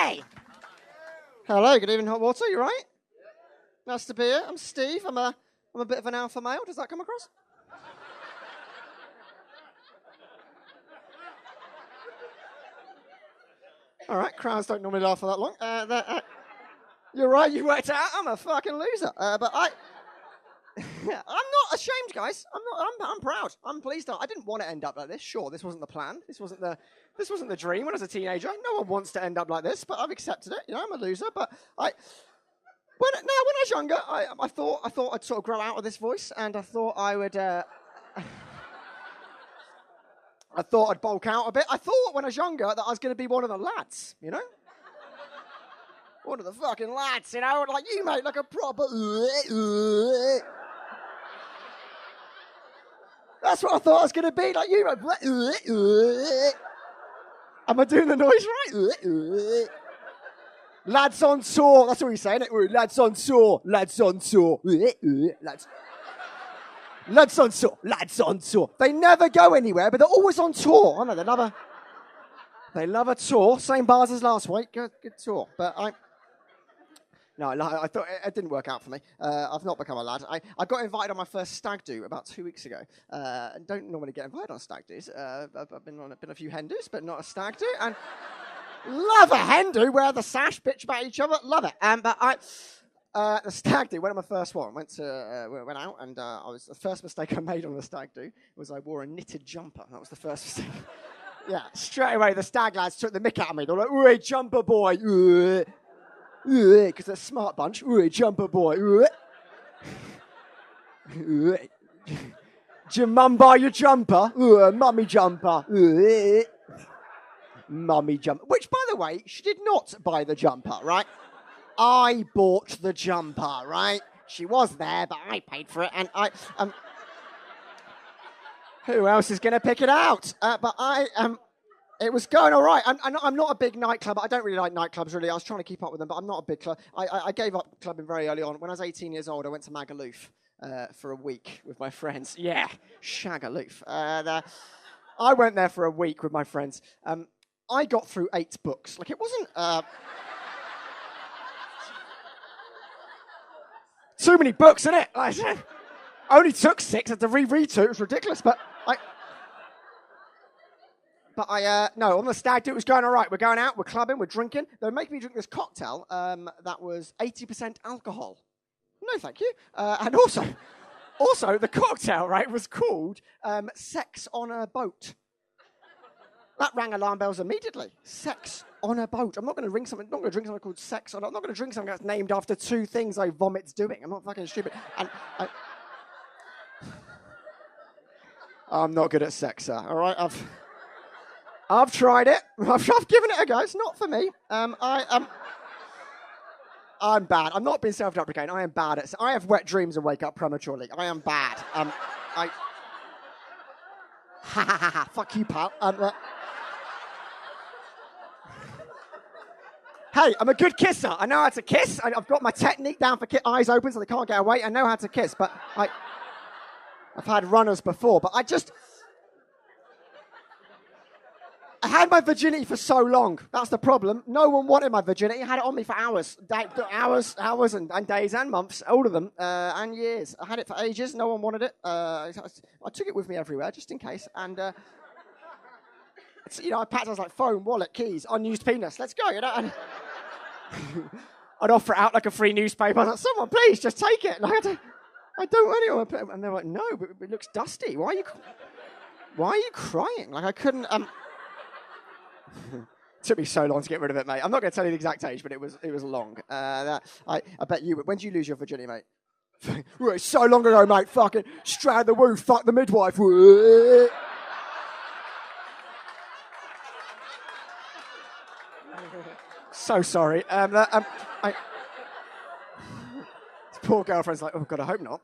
Hey! Hello, good evening, Hot Water. You right? Nice to be here. I'm Steve. I'm a bit of an alpha male. Does that come across? All right, crowds don't normally laugh for that long. You're right, you worked it out. I'm a fucking loser. But I'm not ashamed, guys. I'm proud. I'm pleased. I didn't want to end up like this. Sure, this wasn't the plan. This wasn't the dream when I was a teenager. No one wants to end up like this, but I've accepted it. You know, I'm a loser. But when I was younger, I thought I'd sort of grow out of this voice, and I thought I would. I thought I'd bulk out a bit. I thought when I was younger that I was going to be one of the lads, you know? One of the fucking lads, you know? Like you, mate, like a proper... That's what I thought I was going to be, like you, mate. Am I doing the noise right? Lads on tour. That's what he's saying, it? Lads on tour. Lads on tour. Lads on tour. They never go anywhere, but they're always on tour, aren't they? They love a tour. Same bars as last week. Good tour. But I thought it didn't work out for me. I've not become a lad. I got invited on my first stag do about 2 weeks ago. And don't normally get invited on stag do's. I've been on a few hen do's, but not a stag do. And love a hen do. Wear the sash, bitch about each other. Love it. The stag do, went on my first one. Went out, and the first mistake I made on the stag do was I wore a knitted jumper. That was the first mistake. Yeah, straight away the stag lads took the mick out of me. They were like, "Ooh, jumper boy," because they're a smart bunch. "Ooh, jumper boy." Do your mum buy your jumper? Mummy jumper. Mummy jumper. Which, by the way, she did not buy the jumper, right? I bought the jumper, right? She was there, but I paid for it, and who else is going to pick it out? It was going all right. I'm not a big nightclub. I don't really like nightclubs, really. I was trying to keep up with them, but I'm not a big club. I gave up clubbing very early on. When I was 18 years old, I went to Magaluf for a week with my friends. Yeah, Shagaloof. I went there for a week with my friends. I got through 8 books. Like, it wasn't... too many books, innit? I only took 6. I had to reread 2. It was ridiculous, no, on the stag do, it was going all right. We're going out, we're clubbing, we're drinking. They were making me drink this cocktail that was 80% alcohol. No, thank you. And also, the cocktail, right, was called Sex on a Boat. That rang alarm bells immediately. Sex on a boat. I'm not going to drink something called sex on. I'm not going to drink something that's named after 2 things I vomit doing. I'm not fucking stupid. And I'm not good at sex, sir. All right, I've tried it. I've given it a go. It's not for me. I'm bad. I'm not being self-deprecating. I am bad at. I have wet dreams and wake up prematurely. I am bad. Fuck you, pal. Hey, I'm a good kisser. I know how to kiss. I've got my technique down for eyes open so they can't get away. I know how to kiss, but I've had runners before, but I had my virginity for so long. That's the problem. No one wanted my virginity. I had it on me for hours and days and months, all of them, and years. I had it for ages. No one wanted it. I took it with me everywhere just in case, and I packed. I was like phone, wallet, keys, unused penis. Let's go, And I'd offer it out like a free newspaper. I was like, someone please just take it. Like, I don't want anyone. And they're like, no, but it looks dusty. Why are you crying? Like I couldn't. Took me so long to get rid of it, mate. I'm not going to tell you the exact age, but it was long. I bet you. When did you lose your virginity, mate? Right, so long ago, mate. Fucking strand the woo, fuck the midwife. So sorry. Poor girlfriend's like, oh God, I hope not.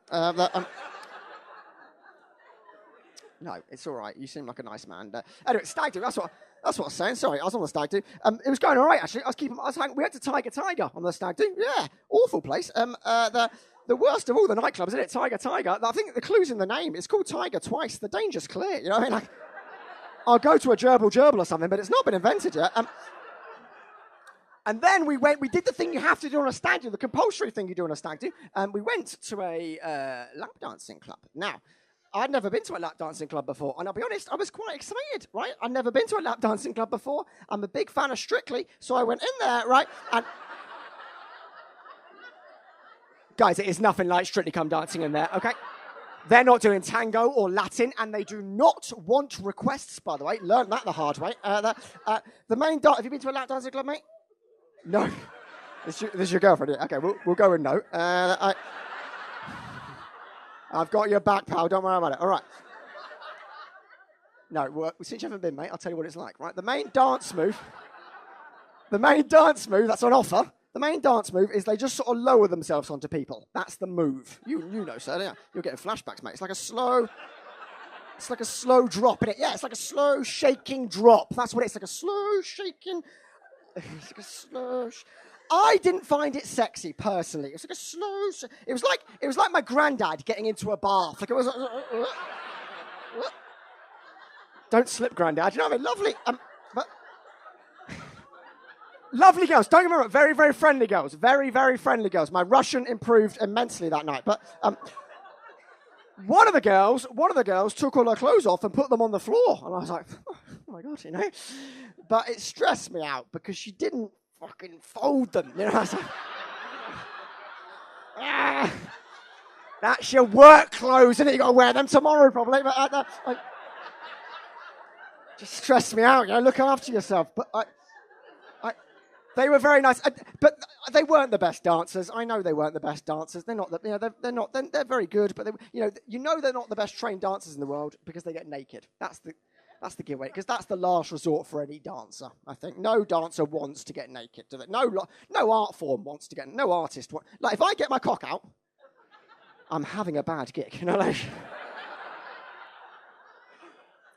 No, it's all right. You seem like a nice man. Anyway, stag do. That's what I was saying. Sorry, I was on the stag do. It was going all right actually. We went to Tiger on the stag do. Yeah, awful place. The worst of all the nightclubs, isn't it? Tiger. I think the clue's in the name. It's called Tiger twice. The danger's clear. You know what I mean? Like, I'll go to a gerbil or something, but it's not been invented yet. And then we did the thing you have to do on a stag do, the compulsory thing you do on a stag do. And we went to a lap dancing club. Now, I'd never been to a lap dancing club before, and I'll be honest, I was quite excited, right? I'd never been to a lap dancing club before. I'm a big fan of Strictly, so I went in there, right? And guys, it is nothing like Strictly Come Dancing in there, okay? They're not doing tango or Latin, and they do not want requests, by the way. Learned that the hard way. The main have you been to a lap dancing club, mate? No. This is your girlfriend, yeah? Okay, we'll go with no. I've got your back, pal. Don't worry about it. All right. No, well, since you haven't been, mate, I'll tell you what it's like, right? The main dance move, that's on offer. The main dance move is they just sort of lower themselves onto people. That's the move. You know, sir. Yeah. You're getting flashbacks, mate. It's like a slow drop in it. Yeah, it's like a slow shaking drop. That's what it's like, a slow shaking. It's like a slow. I didn't find it sexy personally. It was like a slow. It was like my granddad getting into a bath. Like it was. Don't slip, granddad. You know what I mean? Lovely. But lovely girls. Don't get me wrong. Very, very friendly girls. Very, very friendly girls. My Russian improved immensely that night. But one of the girls took all her clothes off and put them on the floor, and I was like, oh my god, you know. But it stressed me out because she didn't fucking fold them, you know. I was like, that's your work clothes, and you got to wear them tomorrow probably. But just stressed me out, you know. Look after yourself. But they were very nice, but they weren't the best dancers. I know they weren't the best dancers. They're not. They're not. They're very good, but you know they're not the best trained dancers in the world because they get naked. That's the giveaway, because that's the last resort for any dancer. I think no dancer wants to get naked. Do they? No art form wants to get. No artist wants. Like if I get my cock out, I'm having a bad gig. You know, like.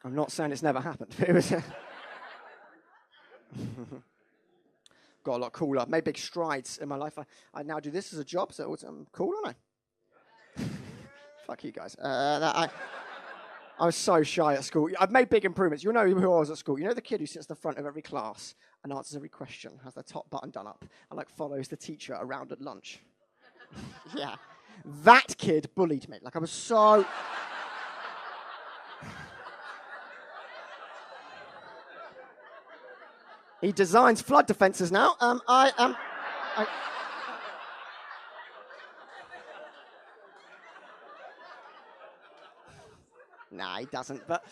I'm not saying it's never happened. But it was. Got a lot cooler. Made big strides in my life. I now do this as a job, so I'm cool, aren't I? Fuck you guys. I was so shy at school. I've made big improvements. You'll know who I was at school. You know the kid who sits at the front of every class and answers every question, has their top button done up, and follows the teacher around at lunch? Yeah. That kid bullied me. I was so... He designs flood defences now. Nah, he doesn't, but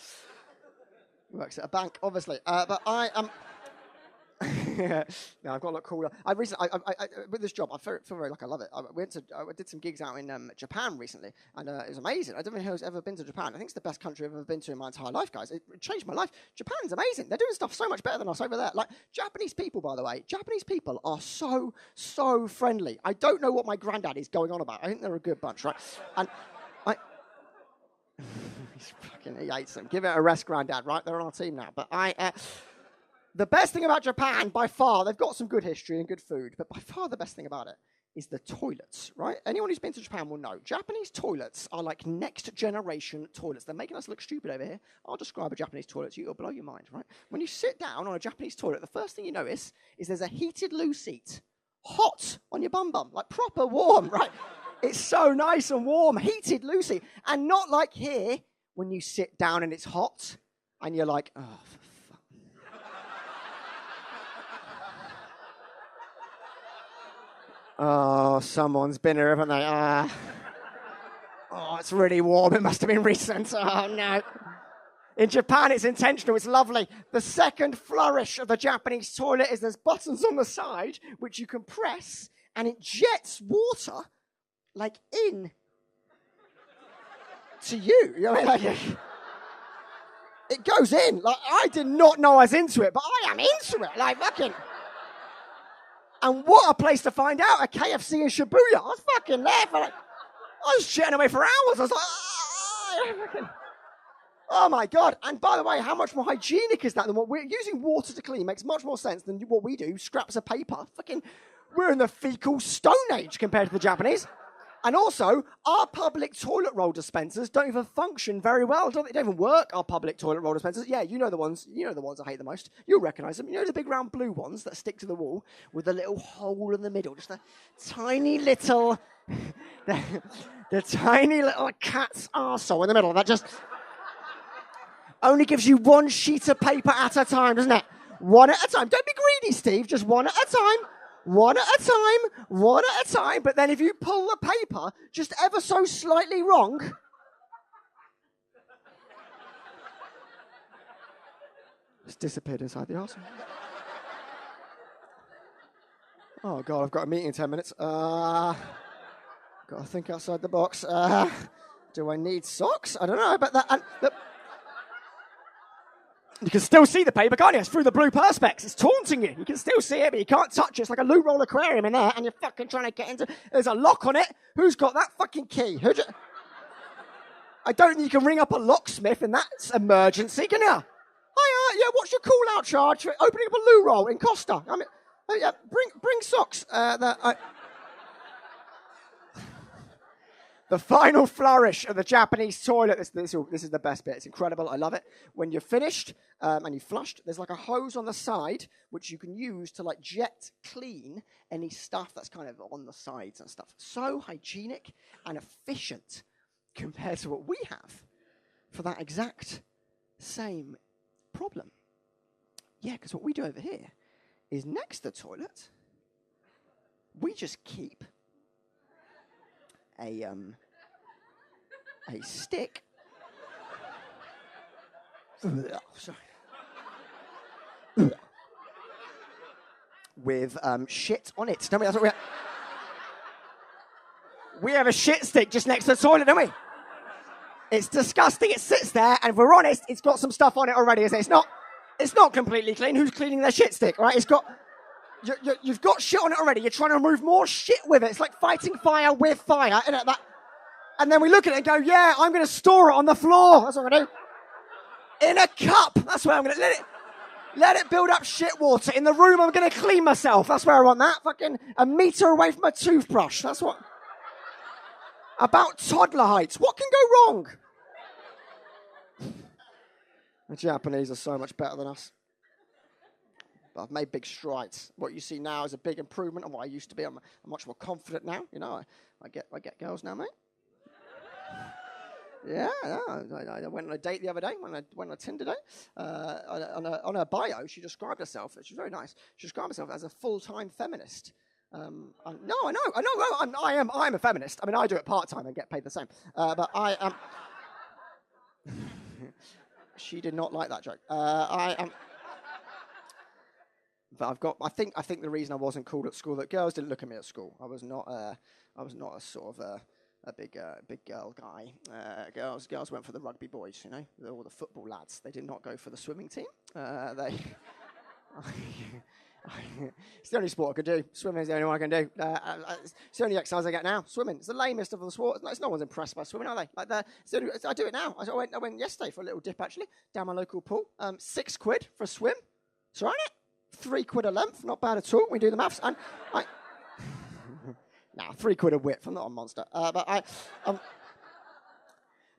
he works at a bank, obviously. But I am... No, I've got a lot cooler. I with this job, I feel very I love it. I did some gigs out in Japan recently, and it was amazing. I don't know who's ever been to Japan. I think it's the best country I've ever been to in my entire life, guys. It changed my life. Japan's amazing. They're doing stuff so much better than us over there. Japanese people, by the way, Japanese people are so friendly. I don't know what my granddad is going on about. I think they're a good bunch, right? And he hates them. Give it a rest, granddad, right? They're on our team now. But the best thing about Japan, by far, they've got some good history and good food, but by far the best thing about it is the toilets, right? Anyone who's been to Japan will know. Japanese toilets are like next generation toilets. They're making us look stupid over here. I'll describe a Japanese toilet to you. It'll blow your mind, right? When you sit down on a Japanese toilet, the first thing you notice is there's a heated loo seat, hot on your bum, like proper warm, right? It's so nice and warm, heated loo seat. And not like here, when you sit down and it's hot, and you're like, oh, oh, someone's been here, haven't they? Oh, it's really warm. It must have been recent. Oh, no. In Japan, it's intentional. It's lovely. The second flourish of the Japanese toilet is there's buttons on the side which you can press, and it jets water, in to you. You know what I mean? It goes in. I did not know I was into it, but I am into it. Fucking... And what a place to find out, a KFC in Shibuya. I was fucking there for I was chatting away for hours. I was like, oh my God. And by the way, how much more hygienic is that than what we're using? Water to clean makes much more sense than what we do, scraps of paper. We're in the fecal stone age compared to the Japanese. And also, our public toilet roll dispensers don't even function very well. They don't even work, our public toilet roll dispensers. Yeah, you know the ones I hate the most. You'll recognise them. You know the big round blue ones that stick to the wall with a little hole in the middle, just a tiny little, the tiny little cat's arsehole in the middle that just only gives you one sheet of paper at a time, doesn't it? One at a time. Don't be greedy, Steve. Just one at a time. One at a time, one at a time. But then if you pull the paper just ever so slightly wrong, it's disappeared inside the arsehole. Oh, God, I've got a meeting in 10 minutes. Got to think outside the box. Do I need socks? I don't know, but you can still see the paper, can't you? It's through the blue perspex. It's taunting you. You can still see it, but you can't touch it. It's like a loo roll aquarium in there, and you're fucking trying to get into... There's a lock on it. Who's got that fucking key? I don't think you can ring up a locksmith in that emergency, can you? Hiya, yeah, what's your call-out charge for opening up a loo roll in Costa? I mean, yeah, bring socks. The final flourish of the Japanese toilet. This is the best bit. It's incredible. I love it. When you're finished and you've flushed, there's like a hose on the side which you can use to like jet clean any stuff that's kind of on the sides and stuff. So hygienic and efficient compared to what we have for that exact same problem. Yeah, because what we do over here is next to the toilet, we just keep a stick. Sorry. With shit on it. Don't we? That's what we have a shit stick just next to the toilet, don't we? It's disgusting. It sits there, and if we're honest, it's got some stuff on it already. Isn't it? It's not completely clean. Who's cleaning their shit stick, right? It's got. You've got shit on it already. You're trying to remove more shit with it. It's like fighting fire with fire, isn't it? And then we look at it and go, yeah, I'm going to store it on the floor. That's what I'm going to do. In a cup. That's where I'm going to let it build up shit water. In the room, I'm going to clean myself. That's where I want that. Fucking a metre away from a toothbrush. That's what. About toddler heights. What can go wrong? The Japanese are so much better than us. But I've made big strides. What you see now is a big improvement on what I used to be. I'm much more confident now. You know, I get girls now, mate. Yeah, I went on a date the other day. Went on a Tinder date. On her bio, she described herself. She was very nice. She described herself as a full-time feminist. I am a feminist. I mean, I do it part-time and get paid the same. But I am. She did not like that joke. I am. But I think the reason I wasn't called at school, that girls didn't look at me at school. I was not a sort of a big girl guy. Girls went for the rugby boys, you know, all the football lads. They did not go for the swimming team. It's the only sport I could do. Swimming is the only one I can do. It's the only exercise I get now. Swimming. It's the lamest of all the sports. No one's impressed by swimming, are they? I do it now. I went yesterday for a little dip, actually, down my local pool. £6 for a swim. It's all right, £3 a length. Not bad at all. We do the maths. And £3 a width. I'm not a monster. But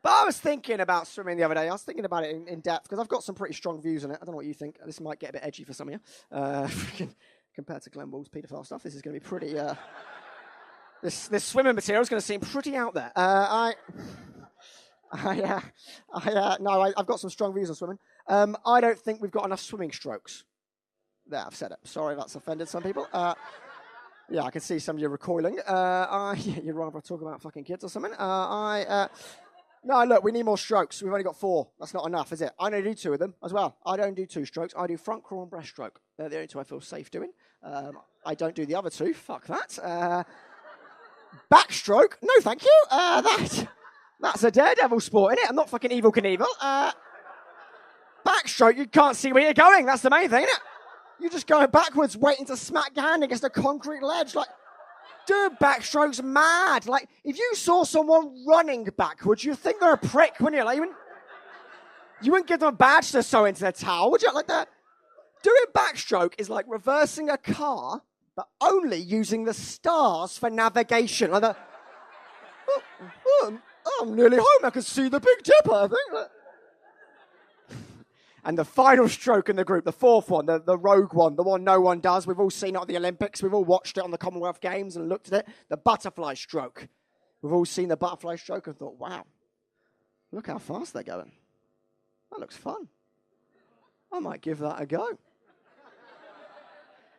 I was thinking about swimming the other day. I was thinking about it in depth because I've got some pretty strong views on it. I don't know what you think. This might get a bit edgy for some of you. Compared to Glenn Wall's paedophile stuff, this is going to be pretty... This swimming material is going to seem pretty out there. I've got some strong views on swimming. I don't think we've got enough swimming strokes. There, I've said it. Sorry if that's offended some people. Yeah, I can see some of you recoiling. You'd rather talk about fucking kids or something. No, look, we need more strokes. We've only got 4. That's not enough, is it? I only do 2 of them as well. I don't do 2 strokes. I do front crawl and breaststroke. They're the only 2 I feel safe doing. I don't do the other 2. Fuck that. Backstroke? No, thank you. That's a daredevil sport, isn't it? I'm not fucking Evel Knievel. Backstroke, you can't see where you're going. That's the main thing, isn't it? You're just going backwards, waiting to smack your hand against a concrete ledge. Like, dude, backstroke's mad. Like, if you saw someone running backwards, you'd think they're a prick, wouldn't you? Like, you wouldn't give them a badge to sew into their towel, would you? Like that. Doing backstroke is like reversing a car, but only using the stars for navigation. Like I'm nearly home. I can see the Big Dipper, I think. And the final stroke in the group, the fourth one, the rogue one, the one no one does. We've all seen it at the Olympics. We've all watched it on the Commonwealth Games and looked at it. The butterfly stroke. We've all seen the butterfly stroke and thought, wow, look how fast they're going. That looks fun. I might give that a go.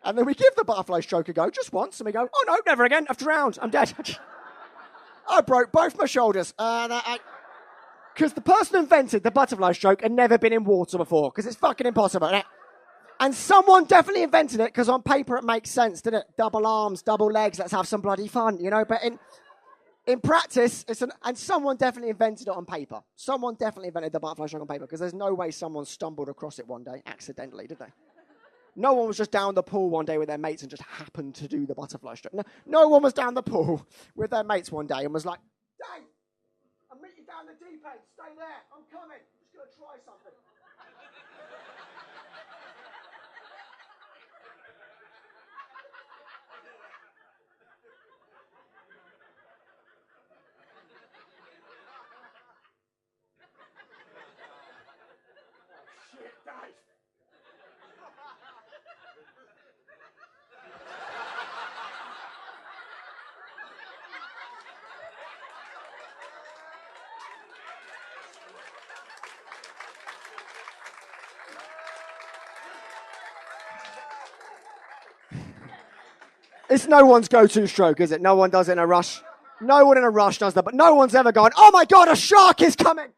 And then we give the butterfly stroke a go just once, and we go, oh no, never again. I've drowned. I'm dead. I broke both my shoulders. Because the person who invented the butterfly stroke had never been in water before, because it's fucking impossible, isn't it? And someone definitely invented it, because on paper it makes sense, didn't it? Double arms, double legs, let's have some bloody fun, you know? But in practice, and someone definitely invented it on paper. Someone definitely invented the butterfly stroke on paper, because there's no way someone stumbled across it one day, accidentally, did they? No one was just down the pool one day with their mates and just happened to do the butterfly stroke. No one was down the pool with their mates one day and was like, dang! I'll meet you down the deep end. Stay there. I'm coming. I'm just going to try something. Oh, shit, Dave. It's no one's go-to stroke, is it? No one does it in a rush. No one in a rush does that, but no one's ever gone, oh my God, a shark is coming!